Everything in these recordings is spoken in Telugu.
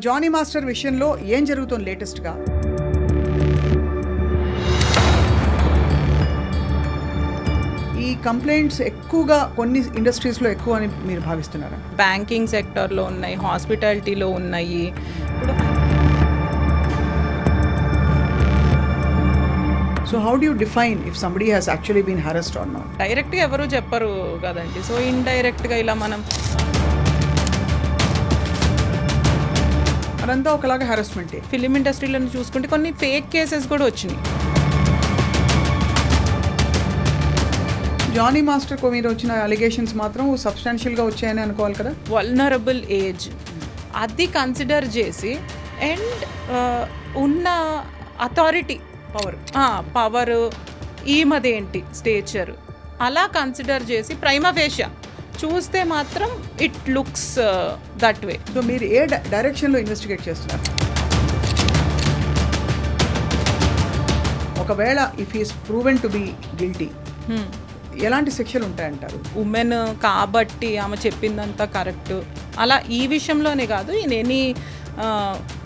జానీ మాస్టర్ విషయంలో ఏం జరుగుతుంది లేటెస్ట్గా? ఈ కంప్లైంట్స్ ఎక్కువగా కొన్ని ఇండస్ట్రీస్లో ఎక్కువ అని మీరు భావిస్తున్నారా? బ్యాంకింగ్ సెక్టర్లో ఉన్నాయి, హాస్పిటాలిటీలో ఉన్నాయి. So how do you define if somebody has actually been harassed or not? డైరెక్ట్గా ఎవరు చెప్పరు కదండి. సో ఇండైరెక్ట్గా ఇలా మనం అదంతా ఒకలాగా హరాస్మెంటే. ఫిలిం ఇండస్ట్రీలో చూసుకుంటే కొన్ని ఫేక్ కేసెస్ కూడా వచ్చినాయి. జానీ మాస్టర్ మీద వచ్చిన అలిగేషన్స్ మాత్రం సబ్స్టాన్షియల్గా వచ్చాయని అనుకోవాలి కదా. వల్నరబుల్ ఏజ్ అది కన్సిడర్ చేసి అండ్ ఉన్న అథారిటీ పవర్ ఈమదేంటి స్టేచర్ అలా కన్సిడర్ చేసి ప్రైమా ఫేషియా చూస్తే మాత్రం it looks that way. So మీరు ఏ డైరెక్షన్లో ఇన్వెస్టిగేట్ చేస్తున్నారు? ఒకవేళ if is proven to be guilty ఎలాంటి శిక్షలు ఉంటాయంటారు? ఉమెన్ కాబట్టి ఆమె చెప్పిందంతా కరెక్ట్ అలా ఈ విషయంలోనే కాదు, ఇన్ ఎనీ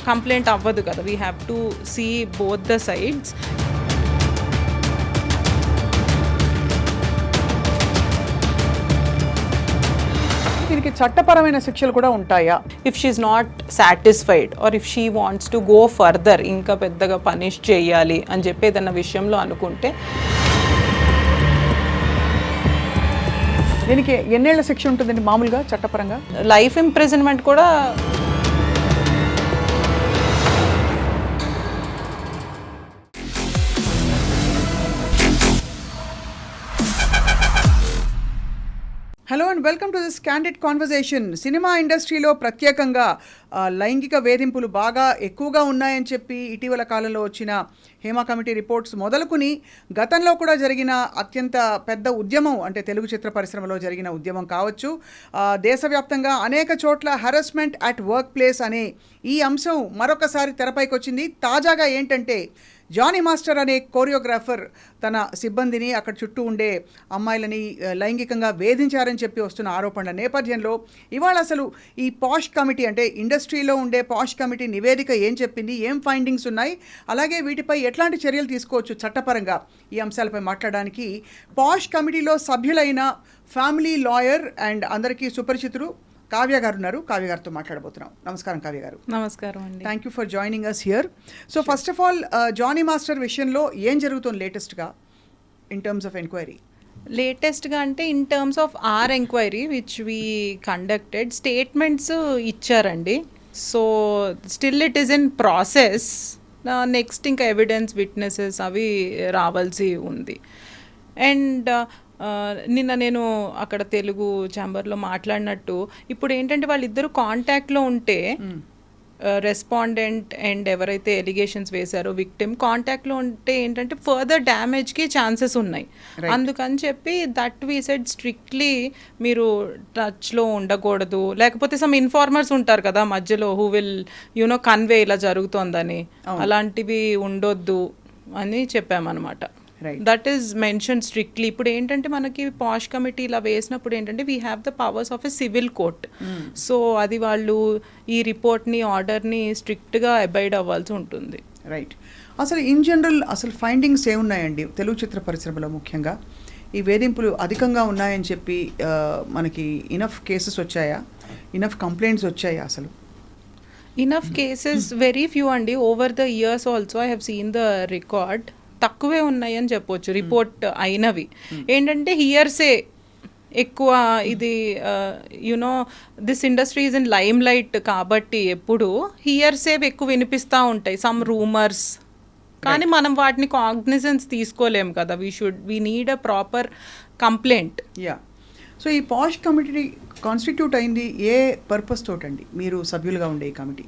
కంప్లైంట్ అవ్వదు కదా. We have to see both the sides. దీనికి చట్టపరమైన శిక్షలు కూడా ఉంటాయా? If she not satisfied or if she wants to go further, ఇంకా పెద్దగా పనిష్ చేయాలి అని చెప్పి ఏదన్నా విషయంలో అనుకుంటే దీనికి ఎన్నేళ్ల శిక్ష ఉంటుందండి మామూలుగా చట్టపరంగా? లైఫ్ ఇంప్రిజన్మెంట్ కూడా. Hello and welcome to this candid conversation. Cinema ఇండస్ట్రీలో ప్రత్యేకంగా లైంగిక వేధింపులు బాగా ఎక్కువగా ఉన్నాయని చెప్పి ఇటీవల కాలంలో వచ్చిన హేమా కమిటీ రిపోర్ట్స్ మొదలుకుని గతంలో కూడా జరిగిన అత్యంత పెద్ద ఉద్యమం, అంటే తెలుగు చిత్ర పరిశ్రమలో జరిగిన ఉద్యమం కావచ్చు, దేశవ్యాప్తంగా అనేక చోట్ల హరాస్మెంట్ అట్ వర్క్ ప్లేస్ అనే ఈ అంశం మరొకసారి తెరపైకి వచ్చింది. తాజాగా ఏంటంటే జానీ మాస్టర్ అనే కోరియోగ్రాఫర్ తన సిబ్బందిని, అక్కడ చుట్టూ ఉండే అమ్మాయిలని లైంగికంగా వేధించారని చెప్పి వస్తున్న ఆరోపణల నేపథ్యంలో ఇవాళ అసలు ఈ పాష్ కమిటీ, అంటే ఇండస్ట్రీలో ఉండే పాష్ కమిటీ నివేదిక ఏం చెప్పింది, ఏం ఫైండింగ్స్ ఉన్నాయి, అలాగే వీటిపై ఎట్లాంటి చర్యలు తీసుకోవచ్చు చట్టపరంగా, ఈ అంశాలపై మాట్లాడడానికి పాష్ కమిటీలో సభ్యులైన ఫ్యామిలీ లాయర్ అండ్ అందరికీ సుపరిచితులు కావ్య గారు ఉన్నారు. కావ్య గారితో మాట్లాడబోతున్నాం. నమస్కారం కావ్య గారు. నమస్కారం అండి. Thank you for joining us here. So first of all Jani master విషయంలో ఏం జరుగుతుంది లేటెస్ట్గా ఇన్ టర్మ్స్ ఆఫ్ ఎంక్వైరీ? లేటెస్ట్గా అంటే in terms of our enquiry which we conducted, statements ఇచ్చారండి. So still it is in process. Next ఇంకా ఎవిడెన్స్, విట్నెసెస్ అవి రావాల్సి ఉంది. అండ్ నిన్న నేను అక్కడ తెలుగు ఛాంబర్లో మాట్లాడినట్టు, ఇప్పుడు ఏంటంటే వాళ్ళిద్దరూ కాంటాక్ట్లో ఉంటే రెస్పాండెంట్ అండ్ ఎవరైతే ఎలిగేషన్స్ వేశారో విక్టిమ్ కాంటాక్ట్లో ఉంటే ఏంటంటే ఫర్దర్ డ్యామేజ్కి ఛాన్సెస్ ఉన్నాయి. అందుకని చెప్పి దట్ వీ సెడ్ స్ట్రిక్ట్లీ మీరు టచ్లో ఉండకూడదు, లేకపోతే సమ్ ఇన్ఫార్మర్స్ ఉంటారు కదా మధ్యలో హూ విల్ యూనో కన్వే ఇలా జరుగుతోందని, అలాంటివి ఉండొద్దు అని చెప్పామన్నమాట. That is mention strictly. ఇప్పుడు ఏంటంటే మనకి పాష్ కమిటీ ఇలా వేసినప్పుడు ఏంటంటే we have the powers of a civil court. So అది వాళ్ళు ఈ రిపోర్ట్ని, ఆర్డర్ని స్ట్రిక్ట్గా అబైడ్ అవ్వాల్సి ఉంటుంది. రైట్. అసలు ఇన్ జనరల్ అసలు ఫైండింగ్స్ ఏమున్నాయండి తెలుగు చిత్ర పరిశ్రమలో? ముఖ్యంగా ఈ వేధింపులు అధికంగా ఉన్నాయని చెప్పి మనకి ఇనఫ్ కేసెస్ వచ్చాయా, ఇనఫ్ కంప్లైంట్స్ వచ్చాయా? అసలు ఇనఫ్ కేసెస్ వెరీ ఫ్యూ అండి. Over the years also I have seen the record. తక్కువే ఉన్నాయి అని చెప్పొచ్చు రిపోర్ట్ అయినవి. ఏంటంటే హియర్సే ఎక్కువ. ఇది you know this industry is in lime light కాబట్టి ఎప్పుడు హియర్సే ఎక్కువ వినిపిస్తూ ఉంటాయి, సమ్ రూమర్స్. కానీ మనం వాటిని కాగ్నిజెన్స్ తీసుకోలేము కదా. We need a proper complaint. Yeah. So ఈ పాష్ కమిటీ కాన్స్టిట్యూట్ అయింది ఏ పర్పస్ తోటండి? మీరు సభ్యులుగా ఉండే ఈ కమిటీ?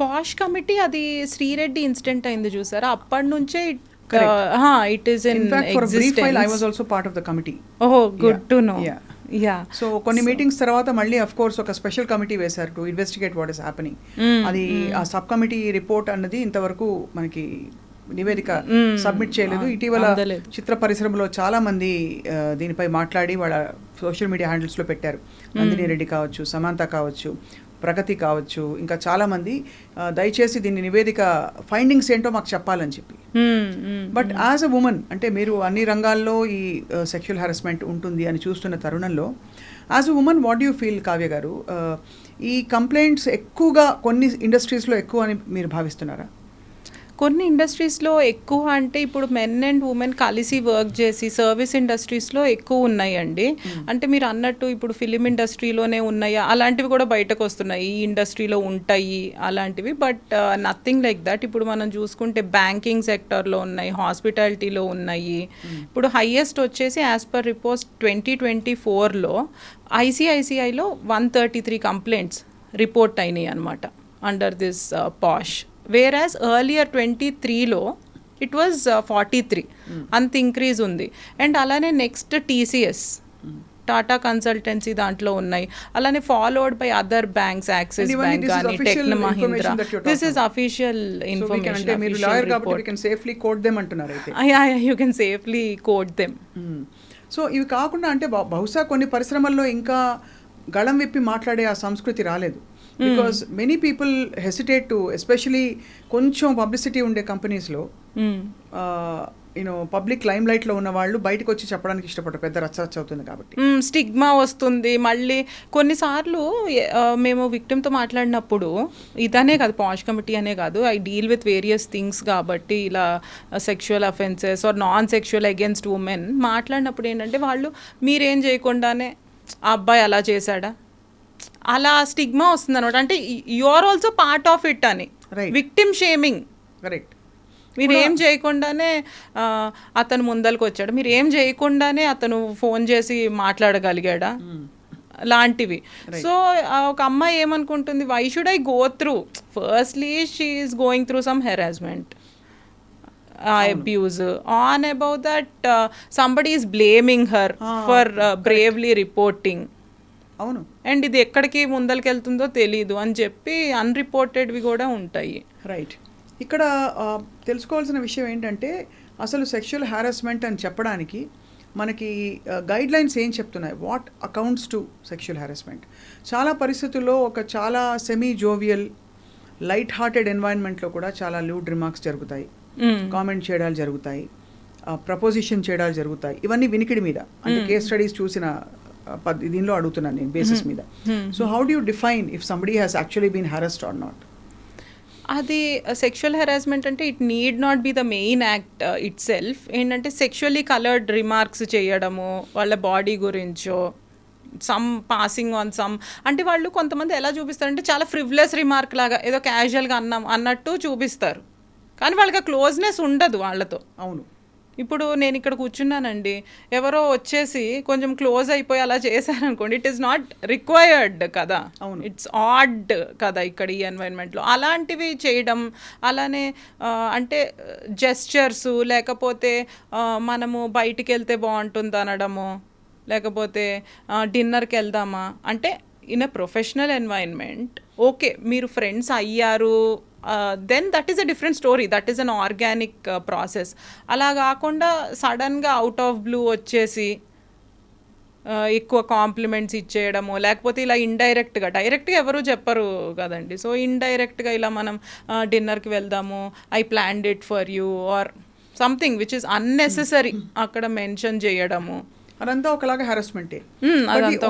పాష్ కమిటీ అది శ్రీరెడ్డి ఇన్సిడెంట్ అయింది చూసారా, అప్పటి నుంచే it is in fact for a brief while I was existence. also part of the committee. Oh, good to know. Yeah. So కొన్ని మీటింగ్స్ తర్వాత మళ్ళీ అఫ్ కోర్స్ ఒక స్పెషల్ కమిటీ వేశారు to investigate what is happening. అది ఆ సబ్ కమిటీ రిపోర్ట్ అన్నది ఇంతవరకు మనకి నివేదిక సబ్మిట్ చేయలేదు. ఇటీవల చిత్ర పరిశ్రమలో చాలా మంది దీనిపై మాట్లాడి వాళ్ళ సోషల్ మీడియా హ్యాండిల్స్లో పెట్టారు. నందిని రెడ్డి కావచ్చు, సమంత కావచ్చు, ప్రగతి కావచ్చు, ఇంకా చాలామంది దయచేసి దీన్ని నివేదిక ఫైండింగ్స్ ఏంటో మాకు చెప్పాలని చెప్పి. బట్ యాజ్ అ ఉమెన్, అంటే మీరు అన్ని రంగాల్లో ఈ సెక్షువల్ హెరాస్మెంట్ ఉంటుంది అని చూస్తున్న తరుణంలో, as a women what you feel, Kavya గారు? ఈ కంప్లైంట్స్ ఎక్కువగా కొన్ని ఇండస్ట్రీస్లో ఎక్కువ అని మీరు భావిస్తున్నారా? కొన్ని ఇండస్ట్రీస్లో ఎక్కువ అంటే ఇప్పుడు మెన్ అండ్ ఉమెన్ కలిసి వర్క్ చేసి సర్వీస్ ఇండస్ట్రీస్లో ఎక్కువ ఉన్నాయండి. అంటే మీరు అన్నట్టు ఇప్పుడు ఫిలిం ఇండస్ట్రీలోనే ఉన్నాయా, అలాంటివి కూడా బయటకు వస్తున్నాయి, ఈ ఇండస్ట్రీలో ఉంటాయి అలాంటివి. But nothing like that. ఇప్పుడు మనం చూసుకుంటే బ్యాంకింగ్ సెక్టర్లో ఉన్నాయి, హాస్పిటాలిటీలో ఉన్నాయి. ఇప్పుడు హైయెస్ట్ వచ్చేసి యాజ్ పర్ రిపోర్ట్స్ 2024లో ఐసిఐసిఐలో 133 కంప్లైంట్స్ రిపోర్ట్ అయినాయి అనమాట under this POSH. Whereas earlier 23లో ఇట్ వాజ్ 43. అంత ఇంక్రీజ్ ఉంది. అండ్ అలానే నెక్స్ట్ టీసీఎస్, టాటా కన్సల్టెన్సీ దాంట్లో ఉన్నాయి. అలానే followed by other banks, Axis bank కానీ, Tech Mahindra. This is official information. You can safely quote them. So ఇవి కాకుండా అంటే బహుశా కొన్ని పరిశ్రమల్లో ఇంకా గళం విప్పి మాట్లాడే ఆ సంస్కృతి రాలేదు. Because many people hesitate to, especially కొంచెం పబ్లిసిటీ ఉండే కంపెనీస్లో యూనో పబ్లిక్ లైమ్ లైట్లో ఉన్న వాళ్ళు బయటకు వచ్చి చెప్పడానికి ఇష్టపడరు, పెద్ద రచ్చ అవుతుంది కాబట్టి. స్టిగ్మా వస్తుంది. మళ్ళీ కొన్నిసార్లు మేము విక్టిమ్తో మాట్లాడినప్పుడు, ఇదనే కాదు, పాష్ కమిటీ అనే కాదు, I deal with various things కాబట్టి, ఇలా sexual offences or non sexual against women మాట్లాడినప్పుడు ఏంటంటే వాళ్ళు మీరేం చేయకుండానే ఆ అబ్బాయి అలా చేశాడా, అలా స్టిగ్మా వస్తుంది అనమాట. అంటే you are also part of it అని, విక్టిమ్ షేమింగ్. కరెక్ట్. మీరు ఏం చేయకుండానే అతను ముందరికి వచ్చాడు, మీరు ఏం చేయకుండానే అతను ఫోన్ చేసి మాట్లాడగలిగాడా, లాంటివి. సో ఒక అమ్మాయి ఏమనుకుంటుంది, why should I go through, firstly she is going through some harassment, abuse, on about that somebody is blaming her for bravely reporting. అవును. అండ్ ఇది ఎక్కడికి ముందరికి వెళ్తుందో తెలీదు అని చెప్పి అన్రిపోర్టెడ్వి కూడా ఉంటాయి. రైట్. ఇక్కడ తెలుసుకోవాల్సిన విషయం ఏంటంటే, అసలు సెక్షువల్ హారాస్మెంట్ అని చెప్పడానికి మనకి గైడ్ లైన్స్ ఏం చెప్తున్నాయి, what accounts to sexual harassment. చాలా పరిస్థితుల్లో ఒక చాలా సెమీ జోవియల్ లైట్ హార్టెడ్ ఎన్వైరన్మెంట్లో కూడా చాలా లూడ్ రిమార్క్స్ జరుగుతాయి, కామెంట్ చేయడాలు జరుగుతాయి, ప్రపోజిషన్ చేయడాలు జరుగుతాయి. ఇవన్నీ వినికిడి మీద, అంటే కేస్ స్టడీస్ చూసిన దీనిలో అడుగుతున్నాను నేను బేసిస్ మీద. So how do you define if somebody has actually been harassed or not? అది సెక్షువల్ హెరాస్మెంట్ అంటే it need not be the main act itself. ఏంటంటే సెక్షువల్లీ కలర్డ్ రిమార్క్స్ చేయడము వాళ్ళ బాడీ గురించో, సమ్ పాసింగ్ ఆన్ సమ్, అంటే వాళ్ళు కొంతమంది ఎలా చూపిస్తారంటే చాలా ఫ్రివ్లెస్ రిమార్క్ లాగా ఏదో క్యాజువల్గా అన్నట్టు చూపిస్తారు, కానీ వాళ్ళకి ఆ క్లోజ్నెస్ ఉండదు వాళ్ళతో. అవును. ఇప్పుడు నేను ఇక్కడ కూర్చున్నానండి, ఎవరో వచ్చేసి కొంచెం క్లోజ్ అయిపోయి అలా చేశారనుకోండి, ఇట్ ఈస్ నాట్ రిక్వైర్డ్ కదా, ఇట్స్ ఆడ్ కదా ఇక్కడ ఈ ఎన్వైరన్మెంట్లో. అలాంటివి చేయడం, అలానే అంటే జెస్చర్స్, లేకపోతే మనము బయటికి వెళ్తే బాగుంటుంది అనడము, లేకపోతే డిన్నర్కి వెళ్దామా అంటే in a professional environment okay, మీరు ఫ్రెండ్స్ అయ్యారు, then that is a different story, that is an organic process. అలా కాకుండా సడన్గా అవుట్ ఆఫ్ బ్లూ వచ్చేసి ఎక్కువ కాంప్లిమెంట్స్ ఇచ్చేయడము, లేకపోతే ఇలా ఇండైరెక్ట్గా, డైరెక్ట్గా ఎవరు చెప్పరు కదండి, సో ఇండైరెక్ట్గా ఇలా మనం డిన్నర్కి వెళ్దాము, I planned it for you or something which is unnecessary అక్కడ మెన్షన్ చేయడము, అదంతా ఒకలాగా హెరాస్మెంటే.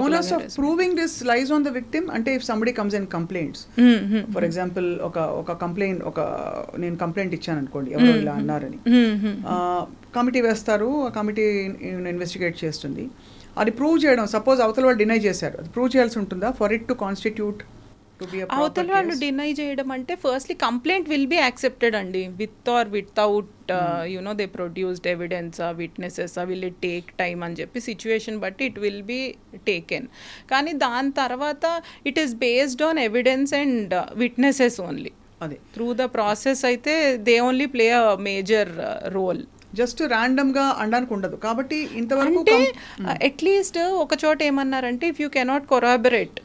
Onus of proving this lies on the victim. అంటే if somebody comes in complaints, for example ఒక కంప్లైంట్, నేను కంప్లైంట్ ఇచ్చాను అనుకోండి, ఎవరో ఇలా అన్నారని, కమిటీ వేస్తారు, ఆ కమిటీ ఇన్వెస్టిగేట్ చేస్తుంది, అది ప్రూవ్ చేయడం, సపోజ్ అవతల వాళ్ళు డినై చేశారు, అది ప్రూవ్ చేయాల్సి ఉంటుందా ఫర్ ఇట్ టు కాన్స్టిట్యూట్? అవతల వాళ్ళు డినై చేయడం అంటే firstly complaint will be accepted అండి, with or without you know they produced evidence, witnesses, will it take time అని చెప్పి సిచ్యువేషన్ బట్టి ఇట్ విల్ బి టేకెన్. కానీ దాని తర్వాత it is based on evidence and witnesses only. అదే త్రూ ద ప్రాసెస్ అయితే they only play a major role. Just ర్యాండమ్గా అనడానికి ఉండదు కాబట్టి ఇంతవరకు. అంటే అట్లీస్ట్ ఒక చోట ఏమన్నారంటే, if you cannot corroborate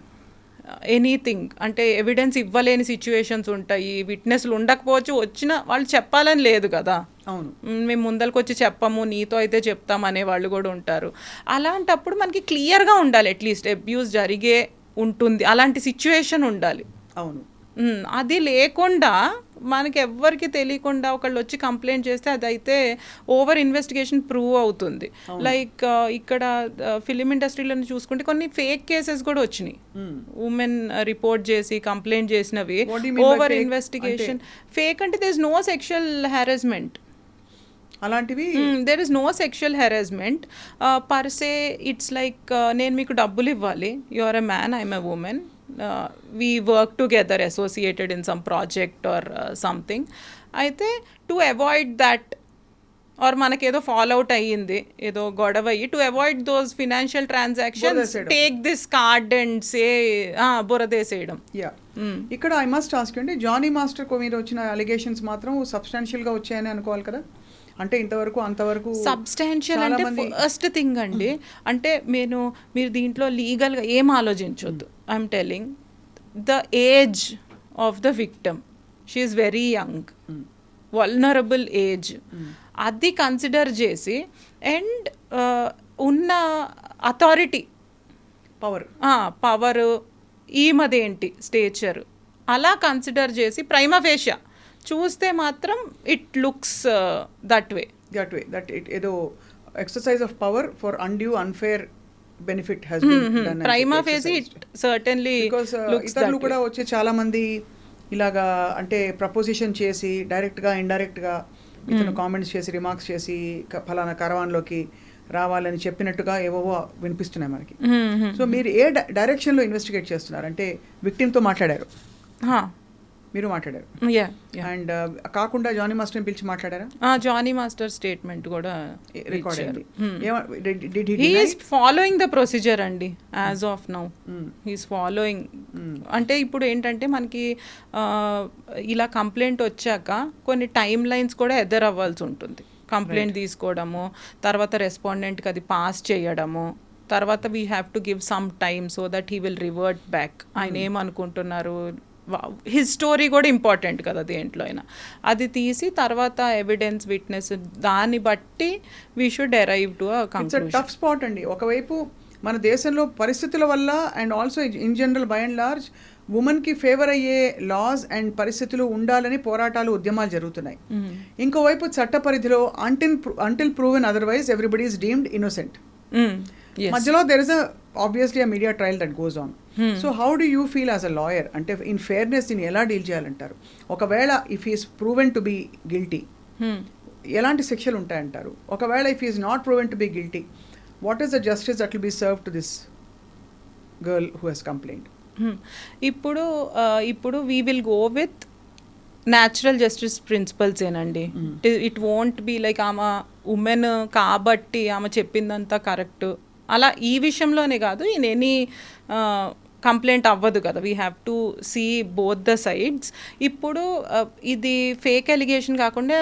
anything, అంటే ఎవిడెన్స్ ఇవ్వలేని సిచ్యువేషన్స్ ఉంటాయి, విట్నెస్లు ఉండకపోవచ్చు, వచ్చిన వాళ్ళు చెప్పాలని లేదు కదా, అవును, మేము ముందరికి వచ్చి చెప్పము, నీతో అయితే చెప్తాం అనే వాళ్ళు కూడా ఉంటారు. అలాంటప్పుడు మనకి క్లియర్గా ఉండాలి, అట్లీస్ట్ అబ్యూస్ జరిగే ఉంటుంది, అలాంటి సిచ్యువేషన్ ఉండాలి. అవును. అది లేకుండా మనకి ఎవ్వరికి తెలియకుండా ఒకళ్ళు వచ్చి కంప్లైంట్ చేస్తే అదైతే ఓవర్ ఇన్వెస్టిగేషన్ ప్రూవ్ అవుతుంది. లైక్ ఇక్కడ ఫిలిం ఇండస్ట్రీలో చూసుకుంటే కొన్ని ఫేక్ కేసెస్ కూడా వచ్చినాయి. ఉమెన్ రిపోర్ట్ చేసి కంప్లైంట్ చేసినవి ఓవర్ ఇన్వెస్టిగేషన్. ఫేక్ అంటే there is no sexual harassment, అలాంటివి there is no sexual harassment per se. It's like నేను మీకు డబ్బులు ఇవ్వాలి, you are a man, I'm a women, we work together associated in some project or something. అయితే టు అవాయిడ్ దట్ ఆర్ మనకేదో ఫాలో అవుట్ అయ్యింది, ఏదో గొడవ అయ్యి, to avoid those financial transactions take this card and say బురదేసేయడం. యా, ఇక్కడ ఐ మస్ట్ ఆస్క్ అండి, జానీ మాస్టర్ మీద వచ్చిన అలిగేషన్స్ మాత్రం సబ్స్టాన్షియల్గా వచ్చాయని అనుకోవాలి కదా? అంటే ఇంతవరకు అంతవరకు సబ్స్టాన్షియల్ అంటే ఫస్ట్ థింగ్ అండి. అంటే మీరు దీంట్లో లీగల్గా ఏం ఆలోచించొద్దు. I'm telling the age of the victim, she is very young, vulnerable age, అది కన్సిడర్ చేసి అండ్ ఉన్న అథారిటీ పవర్ ఈమదేంటి స్టేచర్ అలా కన్సిడర్ చేసి ప్రైమా ఫేషియా చూస్తే మాత్రం it looks that way that it ఏదో exercise of power for undue unfair benefit has been done. Prima facie it certainly because ఇతరులు కూడా వచ్చి చాలా మంది ఇలాగా అంటే ప్రపోజిషన్ చేసి డైరెక్ట్గా ఇండైరెక్ట్గా ఇతను కామెంట్స్ చేసి రిమార్క్స్ చేసి ఫలానా కరవాన్లోకి రావాలని చెప్పినట్టుగా ఏవో వినిపిస్తున్నాయి మనకి. సో మీరు ఏ డైరెక్షన్లో ఇన్వెస్టిగేట్ చేస్తున్నారు? అంటే విక్టిమ్తో మాట్లాడారు, మీరు మాట్లాడారు, అండ్ కాకుండా జానీ మాస్టర్ పిలిచి మాట్లాడారా? జానీ మాస్టర్ స్టేట్మెంట్ కూడా రికార్డ్ అయింది. He is following the procedure అండి as of now. He's following. అంటే ఇప్పుడు ఏంటంటే మనకి ఇలా కంప్లైంట్ వచ్చాక కొన్ని టైమ్ లైన్స్ కూడా ఎదురవ్వాల్సి ఉంటుంది. కంప్లైంట్ తీసుకోవడము, తర్వాత రెస్పాండెంట్కి అది పాస్ చేయడము, తర్వాత we have to give some time so that he will revert back. ఆయన ఏమనుకుంటున్నారు, హిస్ స్టోరీ కూడా ఇంపార్టెంట్ కదా దేంట్లో అయినా. అది తీసి తర్వాత ఎవిడెన్స్, విట్నెస్, దాన్ని బట్టి we should arrive to a conclusion. Tough spot అండి. ఒకవైపు మన దేశంలో పరిస్థితుల వల్ల and also in general by and large ఉమెన్కి ఫేవర్ అయ్యే లాస్ అండ్ పరిస్థితులు ఉండాలని పోరాటాలు, ఉద్యమాలు జరుగుతున్నాయి. ఇంకోవైపు చట్ట పరిధిలో until proven otherwise everybody is deemed innocent. మధ్యలో there is obviously a media trial that goes on. So how do you feel as a lawyer? అంటే ఇన్ ఫేర్నెస్ దీన్ని ఎలా డీల్ చేయాలంటారు? ఒకవేళ if is proven to be guilty ఎలాంటి శిక్షలు ఉంటాయంటారు? ఒకవేళ if is not proven to be guilty, what is the justice that will be serve to this girl who has complaint? ఇప్పుడు we will go with natural justice principles ఏనండి. ఇట్ వోంట్ బీ లైక్ ఆమె ఉమెన్ కాబట్టి ఆమె చెప్పిందంతా కరెక్ట్ అలా. ఈ విషయంలోనే కాదు, ఇన్ ఎనీ కంప్లైంట్ అవ్వదు కదా. We have to see both the sides. ఇప్పుడు ఇది ఫేక్ ఎలిగేషన్ కాకుండా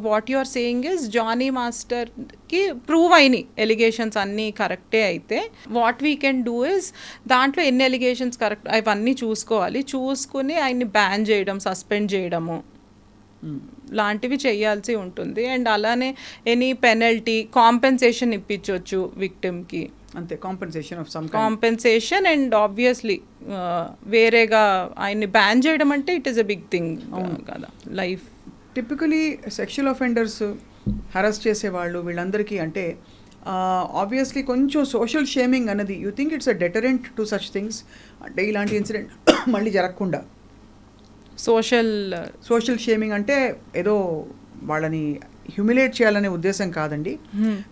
what you are saying is Jani మాస్టర్కి ప్రూవ్ అయినాయి ఎలిగేషన్స్ అన్నీ కరెక్టే అయితే what we can do is దాంట్లో ఎన్ని ఎలిగేషన్స్ కరెక్ట్ అవన్నీ చూసుకోవాలి. చూసుకుని ఆయన్ని బ్యాన్ చేయడం, సస్పెండ్ చేయడము లాంటివి చేయాల్సి ఉంటుంది. అండ్ అలానే ఎనీ పెనల్టీ, కాంపెన్సేషన్ ఇప్పించవచ్చు విక్టిమ్కి. అంతే, compensation of some compensation. And obviously వేరేగా ఆయన్ని బ్యాన్ చేయడం అంటే it is a big thing కదా life. Typically sexual offenders harass చేసేవాళ్ళు వీళ్ళందరికీ అంటే ఆబ్వియస్లీ కొంచెం సోషల్ షేమింగ్ అన్నది, you think it's a deterrent to such things? అంటే ఇలాంటి ఇన్సిడెంట్ మళ్ళీ జరగకుండా సోషల్ షేమింగ్ అంటే ఏదో వాళ్ళని హ్యూమిలేట్ చేయాలనే ఉద్దేశం కాదండి,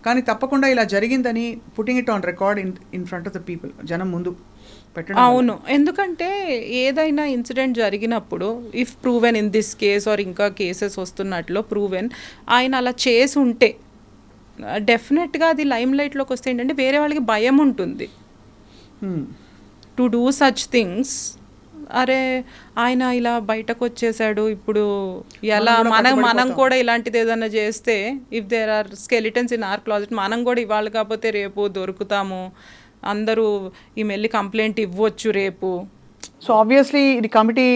కానీ తప్పకుండా ఇలా జరిగిందని putting it on record in front of the people, జనం ముందు పెట్టడం. అవును, ఎందుకంటే ఏదైనా ఇన్సిడెంట్ జరిగినప్పుడు if proven in this case or ఇంకా కేసెస్ వస్తున్నట్లు ప్రూవెన్ ఆయన అలా చేసి ఉంటే డెఫినెట్గా అది లైమ్ లైట్లోకి వస్తే ఏంటంటే వేరే వాళ్ళకి భయం ఉంటుంది టు డూ సచ్ థింగ్స్. అరే ఆయన ఇలా బయటకు వచ్చేసాడు, ఇప్పుడు ఎలా మనం కూడా ఇలాంటిది ఏదైనా చేస్తే if there are skeletons in our closet మనం కూడా ఇవాళ కాకపోతే రేపు దొరుకుతాము, అందరూ ఈ మెల్లి కంప్లైంట్ ఇవ్వచ్చు రేపు సో ఆబ్వియస్లీ ఇది కమిటీ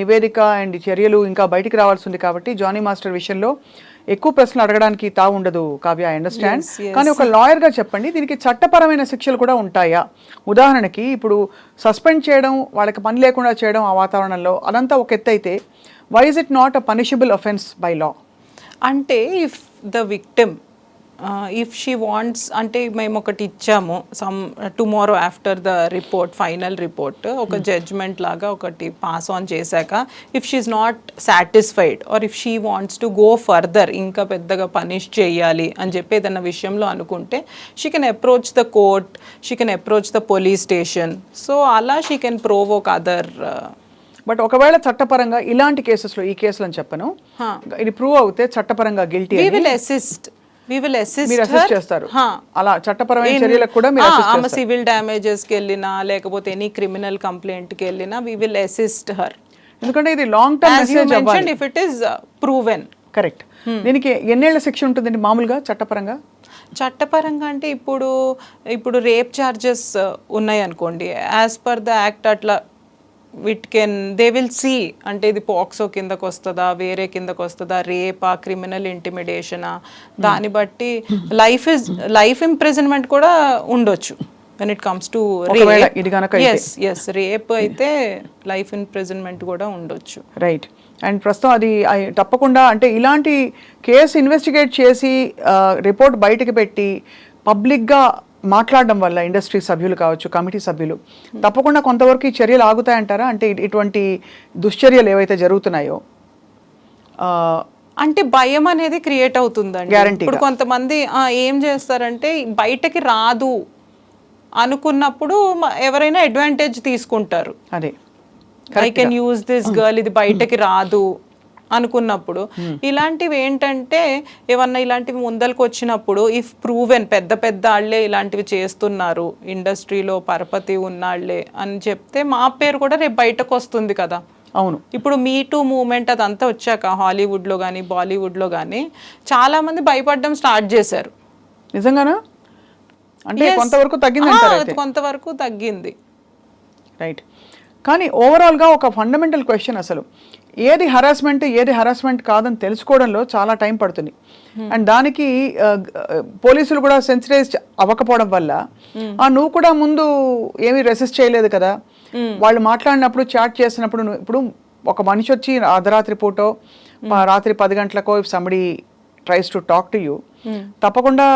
నివేదిక అండ్ చర్యలు ఇంకా బయటికి రావాల్సి ఉంది కాబట్టి జానీ మాస్టర్ విషయంలో ఎక్కువ ప్రశ్నలు అడగడానికి తావు ఉండదు కావ్య, ఐ అండర్స్టాండ్. కానీ ఒక లాయర్గా చెప్పండి, దీనికి చట్టపరమైన శిక్షలు కూడా ఉంటాయా? ఉదాహరణకి ఇప్పుడు సస్పెండ్ చేయడం, వాళ్ళకి పని లేకుండా చేయడం ఆ వాతావరణంలో, అదంతా ఒక ఎత్తు అయితే why is it not a punishable offence by law? అంటే if the victim if she wants, అంటే మేము ఒకటి ఇచ్చాము tomorrow after the report, final report ఒక జడ్జ్మెంట్ లాగా ఒకటి పాస్ ఆన్ చేశాక, if she not satisfied or if she wants to go further, ఇంకా పెద్దగా పనిష్ చేయాలి అని చెప్పి ఏదైనా విషయంలో అనుకుంటే, she can approach the court, she can approach the police station. So అలా she can Provogue other. But ఒకవేళ చట్టపరంగా ఇలాంటి కేసెస్లో, ఈ కేసులు అని చెప్పను, ఇది ప్రూవ్ అవుతే చట్టపరంగా గిల్టీ, we will assist మీరు అసిస్ట్ చేస్తారు. అలా చట్టపరమైన చర్యలకు కూడా మీరు అసిస్ట్ ఆమె చేస్తారు. సివిల్ డ్యామేజెస్కి వెళ్ళినా లేకపోతే ఎనీ క్రిమినల్ కంప్లైంట్కి వెళ్ళినా we will assist her. ఎందుకంటే ఇది long term As you message mentioned, అవ్వాలి. if it is proven. Correct. దీనికి ఎన్నేళ్ల శిక్ష ఉంటుందండి మామూలుగా చట్టపరంగా? చట్టపరంగా అంటే ఇప్పుడు రేప్ ఛార్జెస్ ఉన్నాయి అనుకోండి, యాజ్ పర్ ద యాక్ట్ అట్లా దే విల్ సీ, అంటే ఇది పాక్సో కిందకు వస్తుందా, వేరే కిందకు వస్తుందా, రేపా, క్రిమినల్ ఇంటిమిడేషనా, దాన్ని బట్టి లైఫ్ ఇంప్రిజన్మెంట్ కూడా ఉండొచ్చు when it comes to ఒకవేళ rape. ఇది గనక అయితే. yes రేప్ అయితే లైఫ్ ఇంప్రిజన్మెంట్ కూడా ఉండొచ్చు. రైట్. అండ్ ప్రస్తుతం అది తప్పకుండా, అంటే ఇలాంటి కేసు ఇన్వెస్టిగేట్ చేసి రిపోర్ట్ బయటకు పెట్టి పబ్లిక్గా మాట్లాడడం వల్ల ఇండస్ట్రీ సభ్యులు కావచ్చు, కమిటీ సభ్యులు, తప్పకుండా కొంతవరకు ఈ చర్యలు ఆగుతాయంటారా? అంటే ఇటువంటి దుశ్చర్యలు ఏవైతే జరుగుతున్నాయో అంటే భయం అనేది క్రియేట్ అవుతుందండి. Guarantee ఇప్పుడు కొంతమంది ఏం చేస్తారంటే బయటకి రాదు అనుకున్నప్పుడు ఎవరైనా అడ్వాంటేజ్ తీసుకుంటారు. అదే I can use this girl, ఇది బయటకి రాదు అనుకున్నప్పుడు ఇలాంటివి ఏంటంటే ఏమన్నా ఇలాంటివి ముందలకు వచ్చినప్పుడు ఇఫ్ ప్రూవెన్ పెద్ద వాళ్ళే ఇలాంటివి చేస్తున్నారు, ఇండస్ట్రీలో పరపతి ఉన్నాళ్లే అని చెప్తే మా పేరు కూడా రేపు బయటకు వస్తుంది కదా. అవును. ఇప్పుడు మీ టూ మూమెంట్ అదంతా వచ్చాక హాలీవుడ్లో కానీ బాలీవుడ్లో కానీ చాలా మంది భయపడడం స్టార్ట్ చేశారు. నిజంగానా? అంటే కొంతవరకు తగ్గింది, కొంతవరకు తగ్గింది. రైట్. కానీ ఓవరాల్గా ఒక ఫండమెంటల్ క్వశ్చన్, అసలు ఏది హరాస్మెంట్ కాదని తెలుసుకోవడంలో చాలా టైం పడుతుంది. అండ్ దానికి పోలీసులు కూడా సెన్సిటైజ్ అవ్వకపోవడం వల్ల నువ్వు కూడా ముందు ఏమీ రెసిస్ట్ చేయలేదు కదా, వాళ్ళు మాట్లాడినప్పుడు చాట్ చేసినప్పుడు ఇప్పుడు ఒక మనిషి వచ్చి అర్ధరాత్రి పూటో రాత్రి 10 గంటలకో if somebody tries to talk to you, తప్పకుండా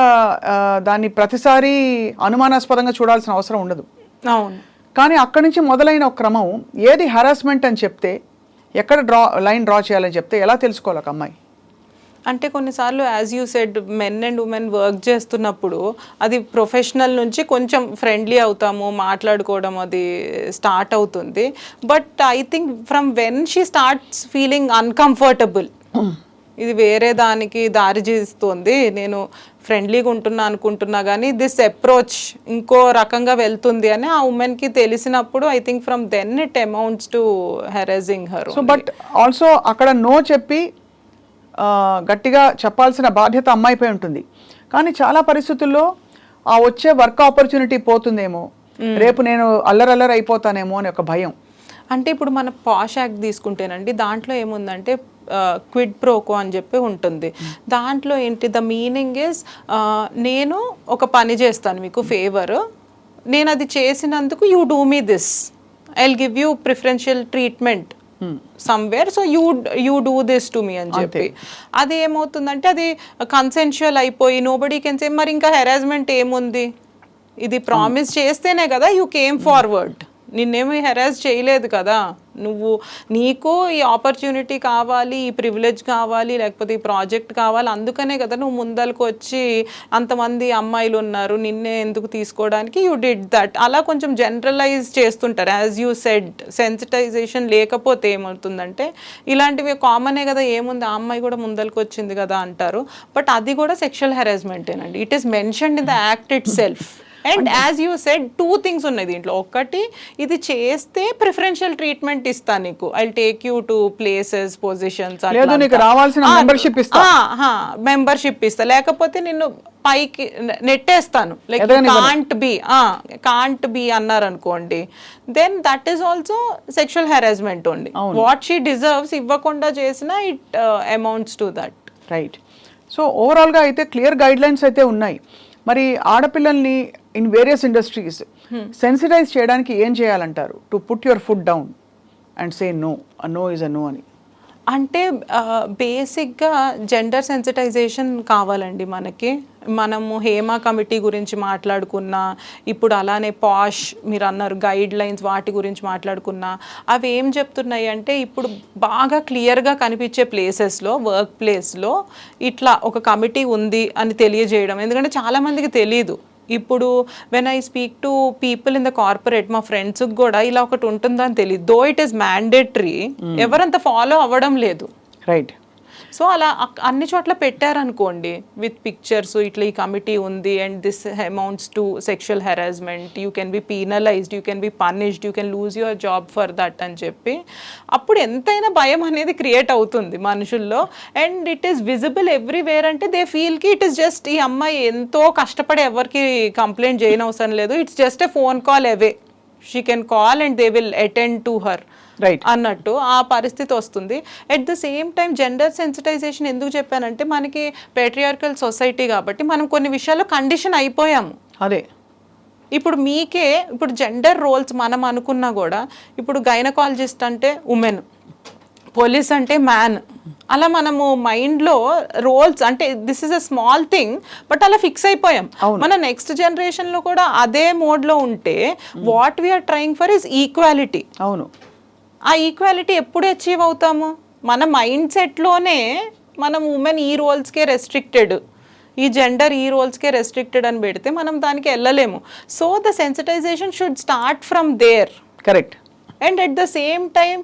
దాన్ని ప్రతిసారి అనుమానాస్పదంగా చూడాల్సిన అవసరం ఉండదు. అవును. కానీ అక్కడి నుంచి మొదలైన ఒక క్రమం, ఏది హరాస్మెంట్ అని చెప్తే, ఎక్కడ లైన్ డ్రా చేయాలని చెప్తే ఎలా తెలుసుకోవాలి ఒక అమ్మాయి? అంటే కొన్నిసార్లు as you said men and women work చేస్తున్నప్పుడు అది ప్రొఫెషనల్ నుంచి కొంచెం ఫ్రెండ్లీ అవుతాము, మాట్లాడుకోవడం అది స్టార్ట్ అవుతుంది. But I think from when she starts feeling uncomfortable, ఇది వేరే దానికి దారి చేస్తుంది, నేను ఫ్రెండ్లీగా అనుకుంటున్నా కానీ దిస్ అప్రోచ్ ఇంకో రకంగా వెళ్తుంది అని ఆ ఉమెన్కి తెలిసినప్పుడు I think from then it amounts to harassing her. So but also అక్కడ నో చెప్పి గట్టిగా చెప్పాల్సిన బాధ్యత అమ్మాయిపై ఉంటుంది. కానీ చాలా పరిస్థితుల్లో ఆ వచ్చే వర్క్ ఆపర్చునిటీ పోతుందేమో, రేపు నేను అల్లరల్లరి అయిపోతానేమో అని ఒక భయం. అంటే ఇప్పుడు మన పాష్ యాక్ట్ తీసుకుంటేనండి, దాంట్లో ఏముందంటే క్విడ్ ప్రోకో అని చెప్పి ఉంటుంది. దాంట్లో ఏంటి, ద మీనింగ్ ఇస్ నేను ఒక పని చేస్తాను మీకు ఫేవర్, నేను అది చేసినందుకు you do me this, I will give you preferential treatment somewhere, so you do this to me అని చెప్పి. అది ఏమవుతుందంటే అది కన్సెన్షువల్ అయిపోయి నోబడీ కెన్ సే మరి ఇంకా హెరాస్మెంట్ ఏముంది, ఇది ప్రామిస్ చేస్తేనే కదా యూ కేమ్ ఫార్వర్డ్, నిన్నేమి హెరాస్ చేయలేదు కదా, నీకు ఈ ఆపర్చునిటీ కావాలి, ఈ ప్రివిలేజ్ కావాలి, లేకపోతే ఈ ప్రాజెక్ట్ కావాలి, అందుకనే కదా నువ్వు ముందరకు వచ్చి అంతమంది అమ్మాయిలు ఉన్నారు నిన్నే ఎందుకు తీసుకోవడానికి యూ డిడ్ దట్. అలా కొంచెం జనరలైజ్ చేస్తుంటారు. యాజ్ యూ సెడ్ సెన్సిటైజేషన్ లేకపోతే ఏమవుతుందంటే ఇలాంటివి కామనే కదా, ఏముంది ఆ అమ్మాయి కూడా ముందరకు వచ్చింది కదా అంటారు. బట్ అది కూడా సెక్షువల్ హెరాస్మెంటేనండి. It is mentioned in the act itself. And as you said 2 things ఉన్నాయి దీంట్లో. ఒకటి, ఇది చేస్తే ప్రిఫరెన్షియల్ ట్రీట్మెంట్ ఇస్తా నీకు, I take you to places, positions, లేదు నీకు రావాల్సిన మెంబర్షిప్ ఇస్తా, మెంబర్షిప్ ఇస్తా, లేకపోతే నిన్ను పైకి నెట్టేస్తాను, లైక్ కాంట్ బి అన్నారు అనుకోండి, then that is also sexual harassment only. What she deserves ఇవ్వకుండా చేసినా it amounts to that. Right. So ఓవరాల్గా అయితే క్లియర్ గైడ్ లైన్స్ అయితే ఉన్నాయి. మరి ఆడపిల్లల్ని ఇన్ వేరియస్ ఇండస్ట్రీస్ సెన్సిటైజ్ చేయడానికి ఏం చేయాలంటారు? To put your foot down and say no, no is a no అని. అంటే బేసిక్గా జెండర్ సెన్సిటైజేషన్ కావాలండి మనకి. మనము హేమా కమిటీ గురించి మాట్లాడుకున్నా, ఇప్పుడు అలానే పాష్ మీరు అన్నారు గైడ్ లైన్స్, వాటి గురించి మాట్లాడుకున్నా, అవి ఏం చెప్తున్నాయి అంటే ఇప్పుడు బాగా క్లియర్గా కనిపించే ప్లేసెస్లో, వర్క్ ప్లేస్లో ఇట్లా ఒక కమిటీ ఉంది అని తెలియజేయడం. ఎందుకంటే చాలామందికి తెలియదు. ఇప్పుడు when I speak to people in the corporate, మా ఫ్రెండ్స్కి కూడా ఇలా ఒకటి ఉంటుందని తెలియదు. దో ఇట్ ఈస్ మ్యాండేటరీ, ఎవరంత ఫాలో అవ్వడం లేదు. రైట్. సో అలా అన్ని చోట్ల పెట్టారనుకోండి విత్ పిక్చర్స్, ఇట్లా ఈ కమిటీ ఉంది and this amounts to sexual harassment, you can be penalised, you can be punished, you can lose your job for that అని చెప్పి, అప్పుడు ఎంతైనా భయం అనేది క్రియేట్ అవుతుంది మనుషుల్లో. And it is visible everywhere. అంటే దే ఫీల్కి ఇట్ ఈస్ జస్ట్, ఈ అమ్మాయి ఎంతో కష్టపడి ఎవరికి కంప్లైంట్ చేయనవసరం లేదు, it's just a phone call away, she can call and they will attend to her అన్నట్టు ఆ పరిస్థితి వస్తుంది. At the same time gender sensitization ఎందుకు చెప్పానంటే, మనకి పేట్రియార్కల్ సొసైటీ కాబట్టి మనం కొన్ని విషయాల్లో కండిషన్ అయిపోయాము. అదే ఇప్పుడు మీకే ఇప్పుడు జెండర్ రోల్స్ మనం అనుకున్నా కూడా, ఇప్పుడు గైనకాలజిస్ట్ అంటే ఉమెన్, పోలీస్ అంటే మ్యాన్, అలా మనము మైండ్లో రోల్స్ అంటే this is a small thing but అలా ఫిక్స్ అయిపోయాం. మన నెక్స్ట్ జనరేషన్లో కూడా అదే మోడ్లో ఉంటే what we're trying for is equality. అవును. ఆ ఈక్వాలిటీ ఎప్పుడు అచీవ్ అవుతాము? మన మైండ్ సెట్లోనే మనం ఉమెన్ ఈ రోల్స్కే రెస్ట్రిక్టెడ్, ఈ జెండర్ ఈ రోల్స్కే రెస్ట్రిక్టెడ్ అని పెడితే మనం దానికి వెళ్ళలేము. So the sensitisation should start from there. Correct. And at the same time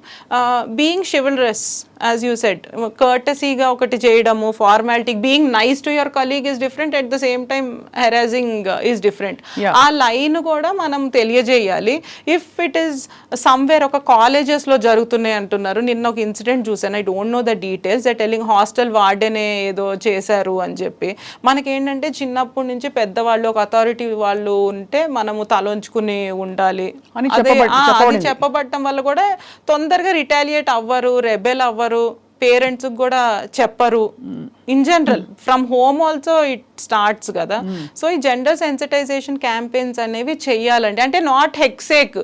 being chivalrous, as you said, కర్టసీగా ఒకటి చేయడము, formality, being nice to your colleague is different, at the same time harassing is different. ఆ లైన్ కూడా మనం తెలియజేయాలి. ఇఫ్ ఇట్ ఈస్ సమ్వేర్ ఒక కాలేజెస్లో జరుగుతున్నాయి అంటున్నారు, నిన్న ఒక ఇన్సిడెంట్ చూసాను, I don't know the details, that telling hostel వార్డెనే ఏదో చేశారు అని చెప్పి. మనకేంటంటే చిన్నప్పటి నుంచి పెద్దవాళ్ళు, ఒక అథారిటీ వాళ్ళు ఉంటే మనము తలొంచుకుని ఉండాలి అని చెప్పబడటం వల్ల కూడా తొందరగా రిటాలియేట్ అవ్వరు, రెబెల్ అవ్వరు, పేరెంట్స్ కూడా చెప్పరు. In general from home also it starts కదా. సో ఈ జెండర్ సెన్సిటైజేషన్ క్యాంపెయిన్స్ అనేవి చెయ్యాలండి. అంటే నాట్ హెక్సేక్,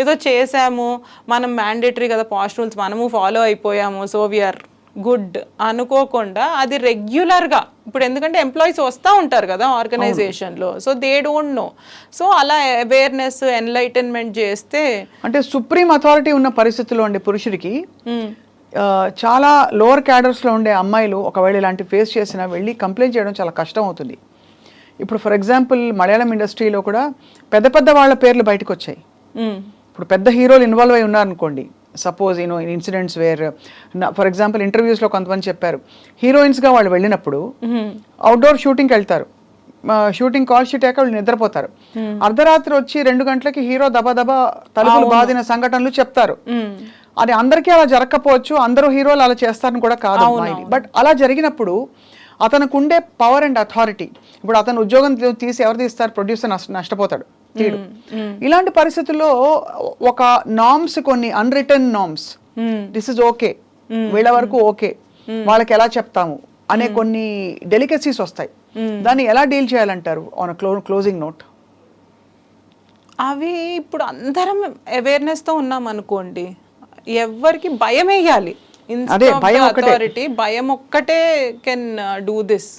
ఏదో చేసాము మనం మ్యాండేటరీ కదా, పాస్ట్ రూల్స్ మనము ఫాలో అయిపోయాము, సో వీఆర్ గుడ్ అనుకోకుండా అది రెగ్యులర్గా, ఇప్పుడు ఎందుకంటే ఎంప్లాయీస్ వస్తూ ఉంటారు కదా ఆర్గనైజేషన్లో, so they don't know, so అలా అవేర్నెస్, ఎన్లైటన్మెంట్ చేస్తే. అంటే సుప్రీం అథారిటీ ఉన్న పరిస్థితుల్లో అండి పురుషుడికి చాలా లోవర్ క్యాడర్స్లో ఉండే అమ్మాయిలు ఒకవేళ ఇలాంటి ఫేస్ చేసినా వెళ్ళి కంప్లైంట్ చేయడం చాలా కష్టం అవుతుంది. ఇప్పుడు ఫర్ ఎగ్జాంపుల్ మలయాళం ఇండస్ట్రీలో కూడా పెద్ద పెద్ద వాళ్ళ పేర్లు బయటకు వచ్చాయి. ఇప్పుడు పెద్ద హీరోలు ఇన్వాల్వ్ అయి ఉన్నారనుకోండి, suppose you know in incidents where, for example ఇంటర్వ్యూస్లో కొంతమంది చెప్పారు, హీరోయిన్స్గా వాళ్ళు వెళ్ళినప్పుడు అవుట్డోర్ షూటింగ్కి వెళ్తారు, షూటింగ్ కాల్ షీట్ అయ్యాక వాళ్ళు నిద్రపోతారు, అర్ధరాత్రి వచ్చి 2 గంటలకి హీరో దబా తలుపులు బాదిన సంఘటనలు చెప్తారు. అది అందరికీ అలా జరగకపోవచ్చు, అందరూ హీరోలు అలా చేస్తారని కూడా కాదు, బట్ అలా జరిగినప్పుడు అతనికి ఉండే పవర్ అండ్ అథారిటీ, ఇప్పుడు అతను ఉద్యోగం తీసి ఎవరు తీస్తారు? ప్రొడ్యూసర్ నష్టపోతాడు, తీడు. ఇలాంటి పరిస్థితుల్లో ఒక నామ్స్, కొన్ని unwritten norms, this is okay, వీళ్ళ వరకు ఓకే, వాళ్ళకి ఎలా చెప్తాము అనే కొన్ని డెలికసీస్ వస్తాయి. దాన్ని ఎలా డీల్ చేయాలంటారు ఆన్ క్లోజింగ్ నోట్? అవి ఇప్పుడు అందరం అవేర్నెస్తో ఉన్నాం అనుకోండి, ఎవరికి భయం వేయాలి, అథారిటీ భయం ఒక్కటే కెన్ డూ దిస్.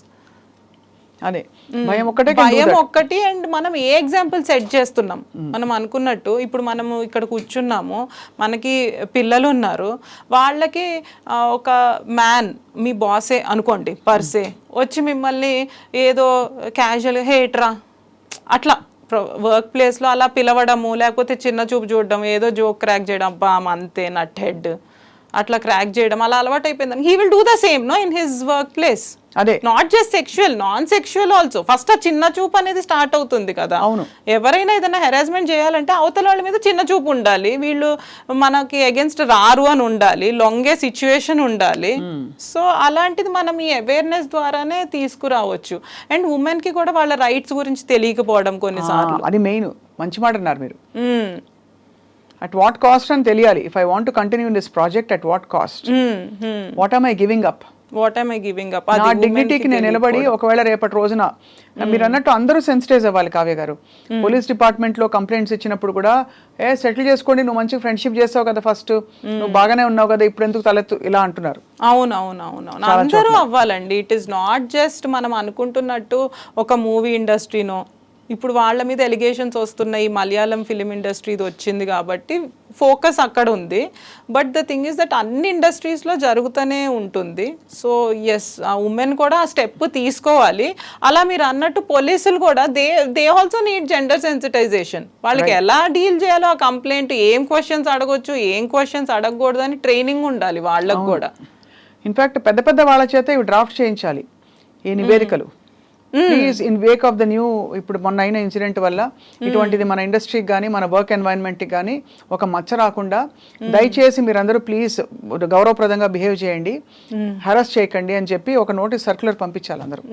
అదే భయం ఒక్కటి. అండ్ మనం ఏ ఎగ్జాంపుల్ సెట్ చేస్తున్నాం? మనం అనుకున్నట్టు ఇప్పుడు మనము ఇక్కడ కూర్చున్నాము, మనకి పిల్లలు ఉన్నారు, వాళ్ళకి ఒక మ్యాన్, మీ బాసే అనుకోండి పర్సే, వచ్చి మిమ్మల్ని ఏదో క్యాజువల్గా హేట్రా అట్లా వర్క్ ప్లేస్లో అలా పిలవడము, లేకపోతే చిన్న చూపు చూడడం, ఏదో జోక్ క్రాక్ చేయడం, అబ్బా అంతే నట్ హెడ్ అట్లా క్రాక్ చేయడం అలా అలవాటు అయిపోయిందని he will do the same no in his work place. అదే not just sexual, non sexual also. First ఆ చిన్న చూపు అనేది స్టార్ట్ అవుతుంది కదా. అవును. ఎవరైనా ఏదైనా హెరాస్మెంట్ చేయాలంటే అవతల వాళ్ళ మీద చిన్న చూపు ఉండాలి, వీళ్ళు మనకి అగేన్స్ట్ రారు అని ఉండాలి, లొంగే సిచ్యువేషన్ ఉండాలి. సో అలాంటిది మనం ఈ అవేర్నెస్ ద్వారానే తీసుకురావచ్చు. అండ్ ఉమెన్ కి కూడా వాళ్ళ రైట్స్ గురించి తెలియకపోవడం కొన్నిసార్లు. అది మెయిన్. మంచి మాట అన్నారు మీరు. అట్ వాట్ కాస్ట్ అని తెలియాలి. If I want to continue in this project at what cost, what am I giving up, what I'm I giving up. నా డిగ్నిటీకి నేను నిలబడి ఒకవేళ రేపటి రోజున మీరు అన్నట్టు అందరూ సెన్సిటైజ్ అవ్వాలి. కావ్య గారు, పోలీస్ డిపార్ట్మెంట్ లో కంప్లైంట్స్ ఇచ్చినప్పుడు కూడా సెటిల్ చేసుకోండి, నువ్వు మంచి ఫ్రెండ్షిప్ చేస్తావు కదా, ఫస్ట్ నువ్వు బాగానే ఉన్నావు కదా, ఇప్పుడు ఎందుకు తలెత్తు ఇలా అంటున్నారు. అవునవునవును, అందరూ అవ్వాలండి. ఇట్ ఈస్ నాట్ జస్ట్ మనం అనుకుంటున్నట్టు ఒక మూవీ ఇండస్ట్రీనో. ఇప్పుడు వాళ్ళ మీద ఎలిగేషన్స్ వస్తున్నాయి, మలయాళం ఫిలిం ఇండస్ట్రీ ఇది వచ్చింది కాబట్టి ఫోకస్ అక్కడ ఉంది. But the thing is that అన్ని ఇండస్ట్రీస్లో జరుగుతూనే ఉంటుంది. సో ఎస్, ఆ ఉమెన్ కూడా ఆ స్టెప్ తీసుకోవాలి. అలా మీరు అన్నట్టు పోలీసులు కూడా they also need gender sensitization. వాళ్ళకి ఎలా డీల్ చేయాలో ఆ కంప్లైంట్, ఏం క్వశ్చన్స్ అడగొచ్చు, ఏం క్వశ్చన్స్ అడగకూడదు అని ట్రైనింగ్ ఉండాలి వాళ్ళకు కూడా. ఇన్ఫాక్ట్ పెద్ద పెద్ద వాళ్ళ చేత ఇవి డ్రాఫ్ట్ చేయించాలి ఈ నివేదికలు. Please, in Wake of the new, ఇప్పుడు మొన్న అయిన ఇన్సిడెంట్ వల్ల ఇటువంటిది మన ఇండస్ట్రీకి కానీ మన వర్క్ ఎన్వైరన్మెంట్కి కానీ ఒక మచ్చ రాకుండా దయచేసి మీరందరూ ప్లీజ్ గౌరవప్రదంగా బిహేవ్ చేయండి, హెరాస్ చేయకండి అని చెప్పి ఒక నోటీస్ సర్క్యులర్ పంపించాలి అందరూ.